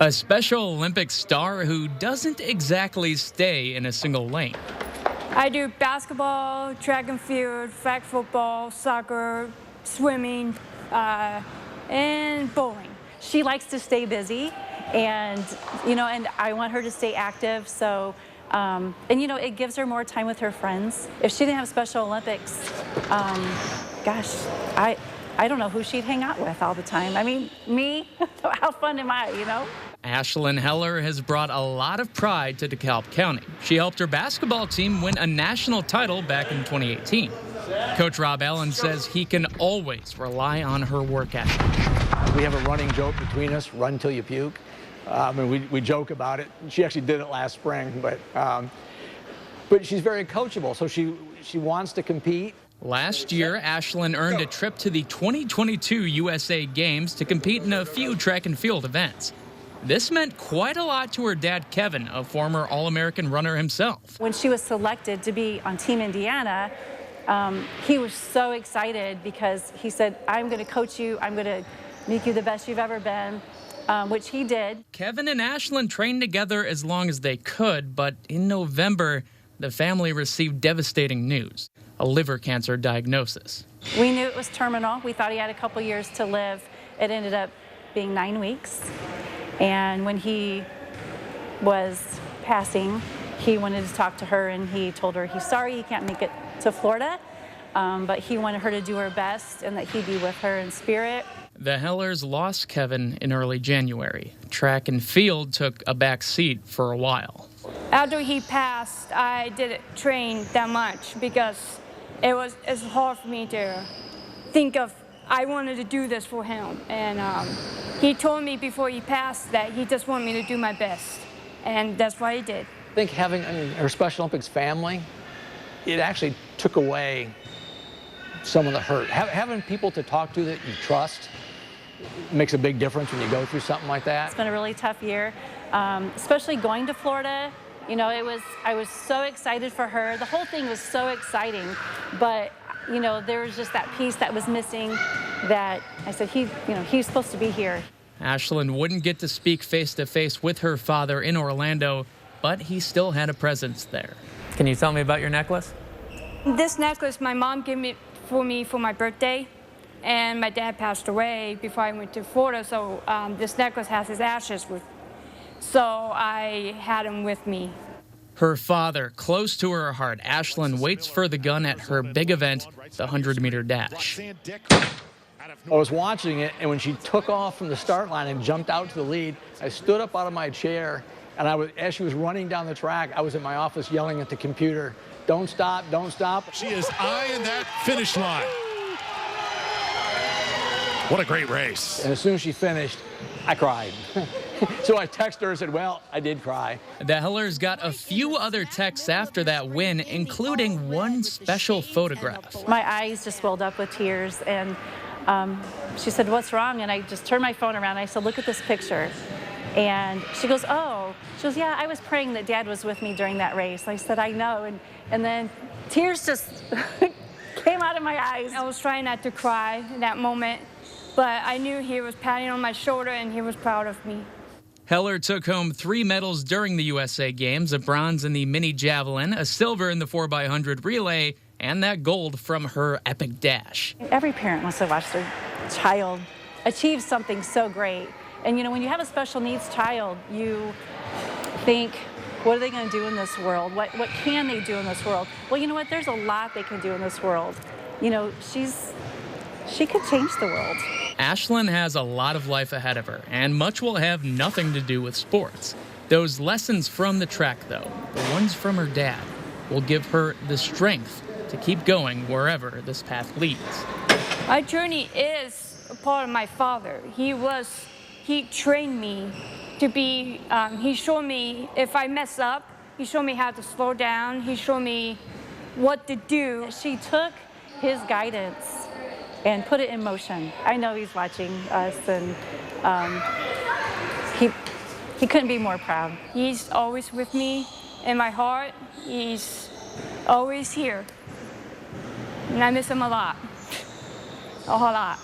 A Special Olympics star who doesn't exactly stay in a single lane. I do basketball, track and field, flag football, soccer, swimming, and bowling. She likes to stay busy, and I want her to stay active. So, it gives her more time with her friends. If she didn't have Special Olympics, gosh, I don't know who she'd hang out with all the time. I mean, me? How fun am I, Ashlyn Heller has brought a lot of pride to DeKalb County. She helped her basketball team win a national title back in 2018. Coach Rob Allen says he can always rely on her work ethic. We have a running joke between us, run till you puke. We joke about it. She actually did it last spring, but she's very coachable, so she wants to compete. Last year, Ashlyn earned a trip to the 2022 USA Games to compete in a few track and field events. This meant quite a lot to her dad, Kevin, a former All-American runner himself. When she was selected to be on Team Indiana, he was so excited because he said, I'm going to coach you, I'm going to make you the best you've ever been, which he did. Kevin and Ashlyn trained together as long as they could, but in November, the family received devastating news, a liver cancer diagnosis. We knew it was terminal. We thought he had a couple years to live. It ended up being 9 weeks. And when he was passing, he wanted to talk to her, and he told her he's sorry he can't make it to Florida, but he wanted her to do her best and that he'd be with her in spirit. The Hellers lost Kevin in early January. Track and field took a back seat for a while. After he passed, I didn't train that much because it's hard for me to think of I wanted to do this for him. And he told me before he passed that he just wanted me to do my best. And that's what he did. I think having her Special Olympics family, it actually took away some of the hurt. Having people to talk to that you trust makes a big difference when you go through something like that. It's been a really tough year, especially going to Florida. I was so excited for her. The whole thing was so exciting, but there was just that piece that was missing that I said, he's supposed to be here. Ashlyn wouldn't get to speak face-to-face with her father in Orlando, but he still had a presence there. Can you tell me about your necklace? This necklace my mom gave me for my birthday, and my dad passed away before I went to Florida, so this necklace has his ashes with. So I had him with me. Her father, close to her heart, Ashlyn waits for the gun at her big event, the 100-meter dash. I was watching it, and when she took off from the start line and jumped out to the lead, I stood up out of my chair, and as she was running down the track, I was in my office yelling at the computer, don't stop, don't stop. She is eyeing that finish line. What a great race. And as soon as she finished, I cried. So I texted her and said, well, I did cry. The Hellers got a few other texts after that win, including one special photograph. My eyes just welled up with tears, and she said, what's wrong? And I just turned my phone around, and I said, look at this picture. And she goes, oh. She goes, yeah, I was praying that Dad was with me during that race. I said, I know. And then tears just came out of my eyes. I was trying not to cry in that moment, but I knew he was patting on my shoulder and he was proud of me. Heller took home 3 medals during the USA Games, a bronze in the mini javelin, a silver in the 4x100 relay, and that gold from her epic dash. Every parent wants to watch their child achieve something so great. And when you have a special needs child, you think, what are they going to do in this world? What can they do in this world? Well, you know what? There's a lot they can do in this world. She could change the world. Ashlyn has a lot of life ahead of her, and much will have nothing to do with sports. Those lessons from the track, though, the ones from her dad, will give her the strength to keep going wherever this path leads. My journey is a part of my father. He trained me to be, he showed me if I mess up, he showed me how to slow down, he showed me what to do. She took his guidance and put it in motion. I know he's watching us, and he couldn't be more proud. He's always with me in my heart. He's always here. And I miss him a lot. A whole lot.